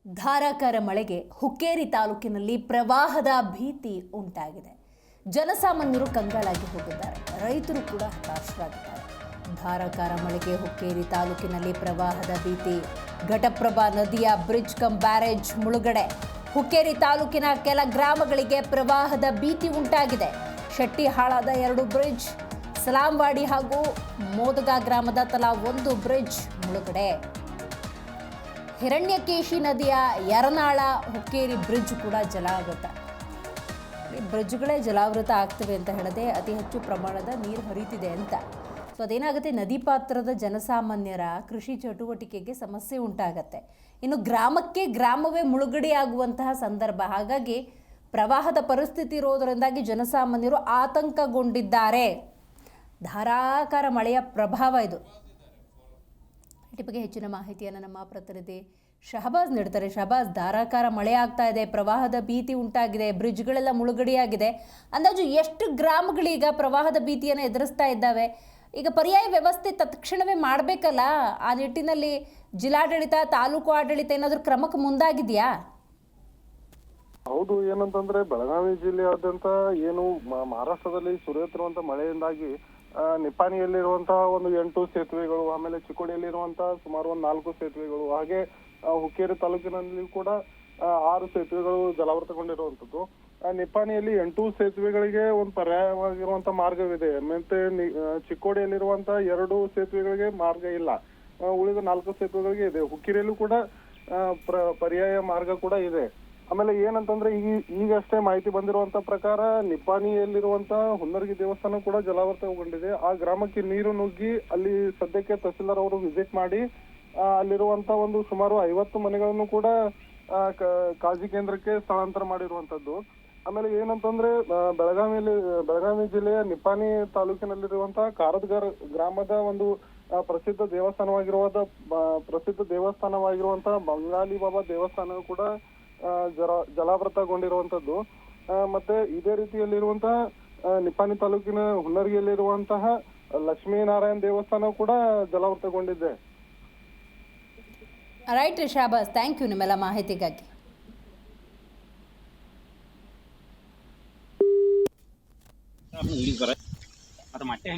ಧಾರಾಕಾರ ಮಳೆಗೆ ಹುಕ್ಕೇರಿ ತಾಲೂಕಿನಲ್ಲಿ ಪ್ರವಾಹದ ಭೀತಿ ಉಂಟಾಗಿದೆ. ಜನಸಾಮಾನ್ಯರು ಕಂಗಾಲಾಗಿ ಹೋಗಿದ್ದಾರೆ. ರೈತರು ಕೂಡ ಹತಾಶರಾಗಿದ್ದಾರೆ. ಧಾರಾಕಾರ ಮಳೆಗೆ ಹುಕ್ಕೇರಿ ತಾಲೂಕಿನಲ್ಲಿ ಪ್ರವಾಹದ ಭೀತಿ. ಘಟಪ್ರಭಾ ನದಿಯ ಬ್ರಿಡ್ಜ್ ಕಮ್ ಬ್ಯಾರೇಜ್ ಮುಳುಗಡೆ. ಹುಕ್ಕೇರಿ ತಾಲೂಕಿನ ಕೆಲ ಗ್ರಾಮಗಳಿಗೆ ಪ್ರವಾಹದ ಭೀತಿ ಉಂಟಾಗಿದೆ. ಶೆಟ್ಟಿಹಾಳದ 2 ಬ್ರಿಡ್ಜ್, ಸಲಾಂವಾಡಿ ಹಾಗೂ ಮೋದಗ ಗ್ರಾಮದ ತಲಾ 1 ಬ್ರಿಡ್ಜ್ ಮುಳುಗಡೆ. ಹಿರಣ್ಯಕೇಶಿ ನದಿಯ ಯರನಾಳ ಹುಕ್ಕೇರಿ ಬ್ರಿಡ್ಜ್ ಕೂಡ ಜಲಾವೃತ. ಬ್ರಿಡ್ಜ್ಗಳೇ ಜಲಾವೃತ ಆಗ್ತವೆ ಅಂತ ಹೇಳದೆ ಅತಿ ಹೆಚ್ಚು ಪ್ರಮಾಣದ ನೀರು ಹರಿತಿದೆ ಅಂತ. ಸೊ ಅದೇನಾಗುತ್ತೆ, ನದಿ ಪಾತ್ರದ ಜನಸಾಮಾನ್ಯರ ಕೃಷಿ ಚಟುವಟಿಕೆಗೆ ಸಮಸ್ಯೆ ಉಂಟಾಗತ್ತೆ. ಇನ್ನು ಗ್ರಾಮವೇ ಮುಳುಗಡೆಯಾಗುವಂತಹ ಸಂದರ್ಭ. ಹಾಗಾಗಿ ಪ್ರವಾಹದ ಪರಿಸ್ಥಿತಿ ಇರೋದರಿಂದಾಗಿ ಜನಸಾಮಾನ್ಯರು ಆತಂಕಗೊಂಡಿದ್ದಾರೆ. ಧಾರಾಕಾರ ಮಳೆಯ ಪ್ರಭಾವ ಇದು. ಈ ಬಗ್ಗೆ ಹೆಚ್ಚಿನ ಮಾಹಿತಿಯನ್ನು ನಮ್ಮ ಪ್ರತಿನಿಧಿ ಶಹಬಾಜ್ ನೀಡ್ತಾರೆ. ಶಹಬಾಜ್, ಧಾರಾಕಾರ ಮಳೆ ಆಗ್ತಾ ಇದೆ, ಪ್ರವಾಹದ ಭೀತಿ ಉಂಟಾಗಿದೆ, ಬ್ರಿಡ್ಜ್ಗಳೆಲ್ಲ ಮುಳುಗಡೆಯಾಗಿದೆ. ಅಂದಾಜು ಎಷ್ಟು ಗ್ರಾಮಗಳೀಗ ಪ್ರವಾಹದ ಭೀತಿಯನ್ನು ಎದುರಿಸ್ತಾ ಇದ್ದಾವೆ? ಈಗ ಪರ್ಯಾಯ ವ್ಯವಸ್ಥೆ ತತ್ಕ್ಷಣವೇ ಮಾಡಬೇಕಲ್ಲ, ಆ ನಿಟ್ಟಿನಲ್ಲಿ ಜಿಲ್ಲಾಡಳಿತ, ತಾಲೂಕು ಆಡಳಿತ ಏನಾದರೂ ಕ್ರಮಕ್ಕೆ ಮುಂದಾಗಿದೆಯಾ? ಹೌದು, ಏನಂತಂದ್ರೆ ಬೆಳಗಾವಿ ಜಿಲ್ಲೆಯಾದ್ಯಂತ ಏನು ಮಹಾರಾಷ್ಟ್ರದಲ್ಲಿ ಸುರಿಯುತ್ತಿರುವಂತ ಮಳೆಯಿಂದಾಗಿ ನಿಪ್ಪಾಣಿಯಲ್ಲಿರುವಂತಹ ಒಂದು 8 ಸೇತುವೆಗಳು, ಆಮೇಲೆ ಚಿಕ್ಕೋಡಿಯಲ್ಲಿರುವಂತಹ ಸುಮಾರು ಒಂದು 4 ಸೇತುವೆಗಳು, ಹಾಗೆ ಹುಕ್ಕೇರಿ ತಾಲೂಕಿನಲ್ಲಿ ಕೂಡ 6 ಸೇತುವೆಗಳು ಜಲಾವೃತಗೊಂಡಿರುವಂತದ್ದು. ನಿಪ್ಪಾಣಿಯಲ್ಲಿ 8 ಸೇತುವೆಗಳಿಗೆ ಒಂದು ಪರ್ಯಾಯವಾಗಿರುವಂತ ಮಾರ್ಗವಿದೆ. ಮತ್ತೆ ಚಿಕ್ಕೋಡಿಯಲ್ಲಿರುವಂತಹ 2 ಸೇತುವೆಗಳಿಗೆ ಮಾರ್ಗ ಇಲ್ಲ. ಉಳಿದ 4 ಸೇತುವೆಗಳಿಗೆ ಇದೆ. ಹುಕ್ಕೇರಿಯಲ್ಲೂ ಕೂಡ ಪರ್ಯಾಯ ಮಾರ್ಗ ಕೂಡ ಇದೆ. ಆಮೇಲೆ ಏನಂತಂದ್ರೆ ಈಗಷ್ಟೇ ಮಾಹಿತಿ ಬಂದಿರುವಂತ ಪ್ರಕಾರ ನಿಪ್ಪಾಣಿಯಲ್ಲಿರುವಂತ ಹುನ್ನರ್ಗಿ ದೇವಸ್ಥಾನ ಕೂಡ ಜಲಾವೃತಗೊಂಡಿದೆ. ಆ ಗ್ರಾಮಕ್ಕೆ ನೀರು ನುಗ್ಗಿ ಅಲ್ಲಿ ಸದ್ಯಕ್ಕೆ ತಹಸೀಲ್ದಾರ್ ಅವರು ವಿಸಿಟ್ ಮಾಡಿ ಅಲ್ಲಿರುವಂತ ಒಂದು ಸುಮಾರು 50 ಮನೆಗಳನ್ನು ಕೂಡ ಕಾಳಜಿ ಕೇಂದ್ರಕ್ಕೆ ಸ್ಥಳಾಂತರ ಮಾಡಿರುವಂತದ್ದು. ಆಮೇಲೆ ಏನಂತಂದ್ರೆ ಬೆಳಗಾವಿ ಜಿಲ್ಲೆಯ ನಿಪ್ಪಾಣಿ ತಾಲೂಕಿನಲ್ಲಿರುವಂತಹ ಕಾರದ್ಗಾರ್ ಗ್ರಾಮದ ಒಂದು ಪ್ರಸಿದ್ಧ ದೇವಸ್ಥಾನವಾಗಿರುವಂತಹ ಬಂಗಾಲಿ ಬಾಬಾ ದೇವಸ್ಥಾನ ಕೂಡ ಜಲಾವೃತಗೊಂಡಿರುವಂತದ್ದು. ಮತ್ತೆ ಇದೇ ರೀತಿಯಲ್ಲಿರುವಂತಹ ನಿಪ್ಪಾಣಿ ತಾಲೂಕಿನ ಹುನ್ನರ್ಗಿಯಲ್ಲಿರುವಂತಹ ಲಕ್ಷ್ಮೀನಾರಾಯಣ ದೇವಸ್ಥಾನ ಕೂಡ ಜಲಾವೃತಗೊಂಡಿದೆ. ರೈಟ್ ಶಾಬಾಸ್, ಥ್ಯಾಂಕ್ ಯು ನಿಮ್ಮೆಲ್ಲ ಮಾಹಿತಿಗಾಗಿ. ಮತ್ತೆ